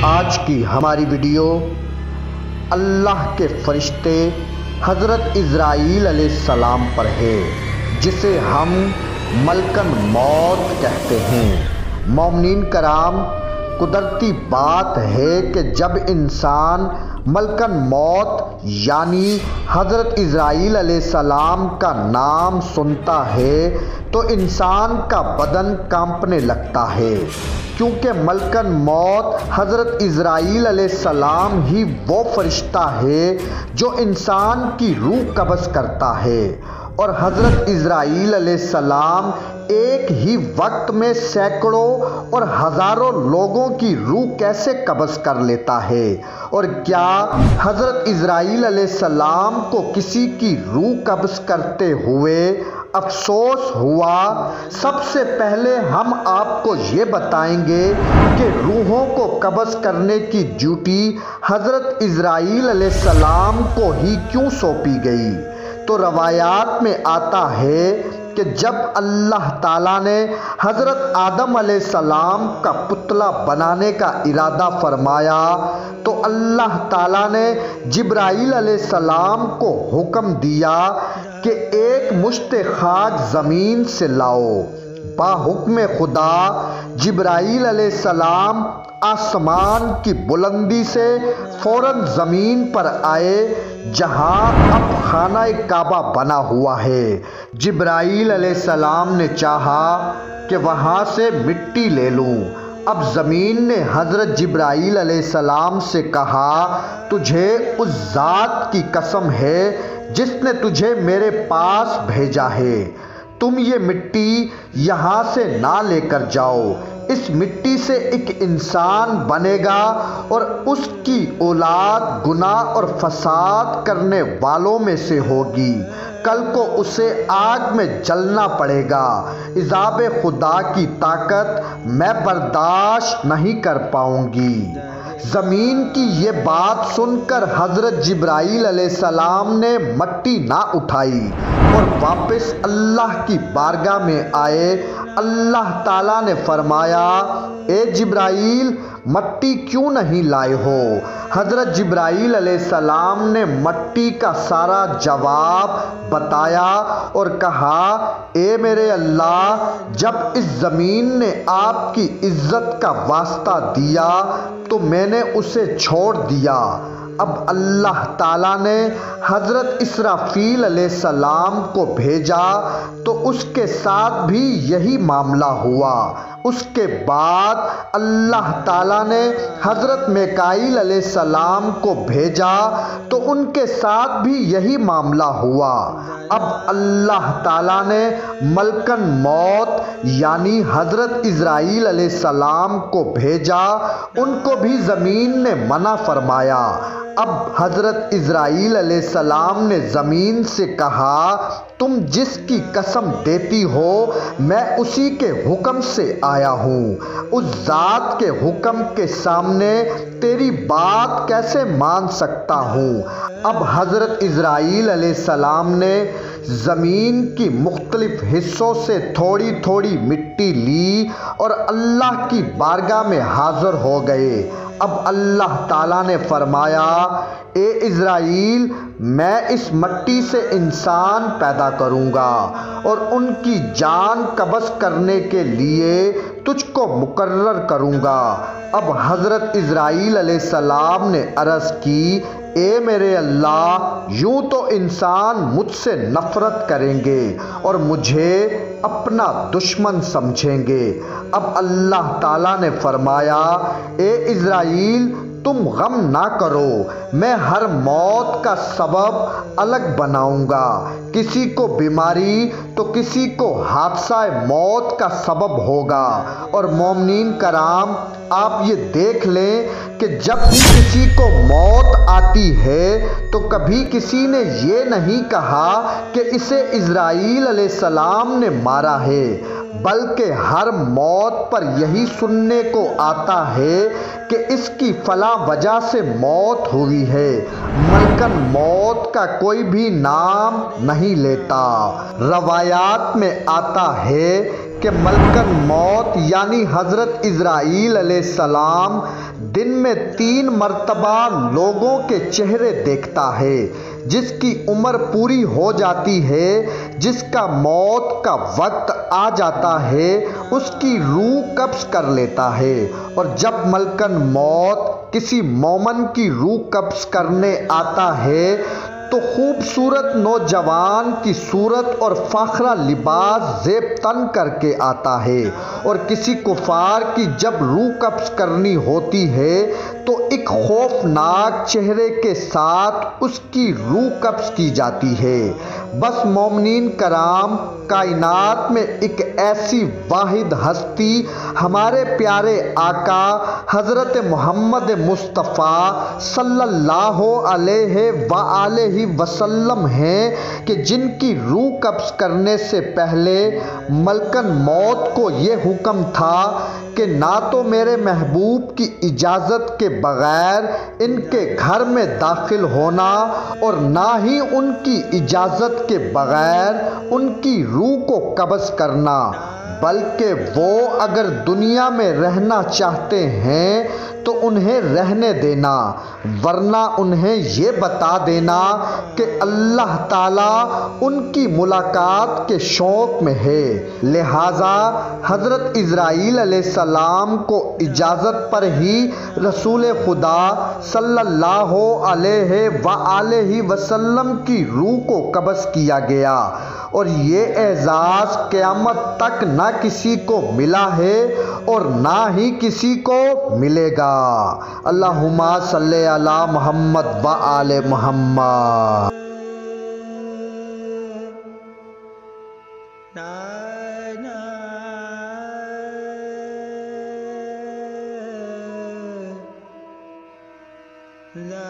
آج کی ہماری ویڈیو اللہ کے فرشتے حضرت عزرائیل علیہ السلام پر ہے، جسے ہم ملکن موت کہتے ہیں۔ مومنین کرام، قدرتی بات ہے کہ جب انسان ملکن موت یعنی حضرت عزرائیل علیہ السلام کا نام سنتا ہے تو انسان کا بدن کانپنے لگتا ہے، کیونکہ ملکن موت حضرت عزرائیل علیہ السلام ہی وہ فرشتہ ہے جو انسان کی روح قبض کرتا ہے، اور حضرت عزرائیل علیہ السلام ایک ہی وقت میں سینکڑوں اور ہزاروں لوگوں کی روح کیسے قبض کر لیتا ہے؟ اور کیا حضرت عزرائیل علیہ السلام کو کسی کی روح قبض کرتے ہوئے افسوس ہوا؟ سب سے پہلے ہم آپ کو یہ بتائیں گے کہ روحوں کو قبض کرنے کی ڈیوٹی حضرت عزرائیل علیہ السلام کو ہی کیوں سونپی گئی؟ تو روایات میں آتا ہے کہ جب اللہ تعالیٰ نے حضرت آدم علیہ السلام کا پتلا بنانے کا ارادہ فرمایا تو اللہ تعالیٰ نے جبرائیل علیہ السلام کو حکم دیا کہ ایک مشت خاک زمین سے لاؤ۔ با حکم خدا جبرائیل علیہ السلام آسمان کی بلندی سے فوراً زمین پر آئے جہاں اب خانہ کعبہ بنا ہوا ہے۔ جبرائیل علیہ السلام نے چاہا کہ وہاں سے مٹی لے لوں۔ اب زمین نے حضرت جبرائیل علیہ السلام سے کہا، تجھے اس ذات کی قسم ہے جس نے تجھے میرے پاس بھیجا ہے، تم یہ مٹی یہاں سے نہ لے کر جاؤ۔ اس مٹی سے ایک انسان بنے گا اور اس کی اولاد گناہ اور فساد کرنے والوں میں سے ہوگی، کل کو اسے آگ میں جلنا پڑے گا۔ عذاب خدا کی طاقت میں برداشت نہیں کر پاؤں گی۔ زمین کی یہ بات سن کر حضرت جبرائیل علیہ السلام نے مٹی نہ اٹھائی اور واپس اللہ کی بارگاہ میں آئے۔ اللہ تعالیٰ نے فرمایا، اے جبرائیل، مٹی کیوں نہیں لائے ہو؟ حضرت جبرائیل علیہ السلام نے مٹی کا سارا جواب بتایا اور کہا، اے میرے اللہ، جب اس زمین نے آپ کی عزت کا واسطہ دیا تو میں نے اسے چھوڑ دیا۔ اب اللہ تعالیٰ نے حضرت اسرافیل علیہ السلام کو بھیجا تو اس کے ساتھ بھی یہی معاملہ ہوا۔ اس کے بعد اللہ تعالیٰ نے حضرت میکائیل علیہ السلام کو بھیجا تو ان کے ساتھ بھی یہی معاملہ ہوا۔ اب اللہ تعالیٰ نے ملکن موت یعنی حضرت عزرائیل علیہ السلام کو بھیجا، ان کو بھی زمین نے منع فرمایا۔ اب حضرت عزرائیل علیہ السلام نے زمین سے کہا، تم جس کی قسم دیتی ہو میں اسی کے حکم سے آیا ہوں، اس ذات کے حکم کے سامنے تیری بات کیسے مان سکتا ہوں؟ اب حضرت عزرائیل علیہ السلام نے زمین کی مختلف حصوں سے تھوڑی تھوڑی مٹی لی اور اللہ کی بارگاہ میں حاضر ہو گئے۔ اب اللہ تعالیٰ نے فرمایا، اے عزرائیل، میں اس مٹی سے انسان پیدا کروں گا اور ان کی جان قبض کرنے کے لیے تجھ کو مقرر کروں گا۔ اب حضرت عزرائیل علیہ السلام نے عرض کی، اے میرے اللہ، یوں تو انسان مجھ سے نفرت کریں گے اور مجھے اپنا دشمن سمجھیں گے۔ اب اللہ تعالیٰ نے فرمایا، اے عزرائیل، تم غم نہ کرو، میں ہر موت کا سبب الگ بناؤں گا، کسی کو بیماری تو کسی کو حادثہ موت کا سبب ہوگا۔ اور مومنین کرام، آپ یہ دیکھ لیں کہ جب بھی کسی کو موت آتی ہے تو کبھی کسی نے یہ نہیں کہا کہ اسے عزرائیل علیہ السلام نے مارا ہے، بلکہ ہر موت پر یہی سننے کو آتا ہے کہ اس کی فلاں وجہ سے موت ہوئی ہے، ملکن موت کا کوئی بھی نام نہیں لیتا۔ روایات میں آتا ہے کہ ملکن موت یعنی حضرت عزرائیل علیہ السلام دن میں 3 مرتبہ لوگوں کے چہرے دیکھتا ہے۔ جس کی عمر پوری ہو جاتی ہے، جس کا موت کا وقت آ جاتا ہے، اس کی روح قبض کر لیتا ہے۔ اور جب ملکن موت کسی مومن کی روح قبض کرنے آتا ہے تو خوبصورت نوجوان کی صورت اور فاخرہ لباس زیب تن کر کے آتا ہے، اور کسی کفار کی جب روح قبض کرنی ہوتی ہے تو ایک خوفناک چہرے کے ساتھ اس کی روح قبض کی جاتی ہے۔ بس مومنین کرام، کائنات میں ایک ایسی واحد ہستی ہمارے پیارے آقا حضرت محمد مصطفیٰ صلی اللہ علیہ وآلہ وسلم ہیں کہ جن کی روح قبض کرنے سے پہلے ملکن موت کو یہ حکم تھا کہ نہ تو میرے محبوب کی اجازت کے بغیر ان کے گھر میں داخل ہونا اور نہ ہی ان کی اجازت کے بغیر ان کی روح کو قبض کرنا، بلکہ وہ اگر دنیا میں رہنا چاہتے ہیں تو انہیں رہنے دینا، ورنہ انہیں یہ بتا دینا کہ اللہ تعالیٰ ان کی ملاقات کے شوق میں ہے۔ لہٰذا حضرت اسرائیل علیہ السلام کو اجازت پر ہی رسول خدا صلی اللہ علیہ وآلہ وسلم کی روح کو قبض کیا گیا، اور یہ اعزاز قیامت تک نہ کسی کو ملا ہے اور نہ ہی کسی کو ملے گا۔ اللہم صلی علی محمد وآل محمد۔ لا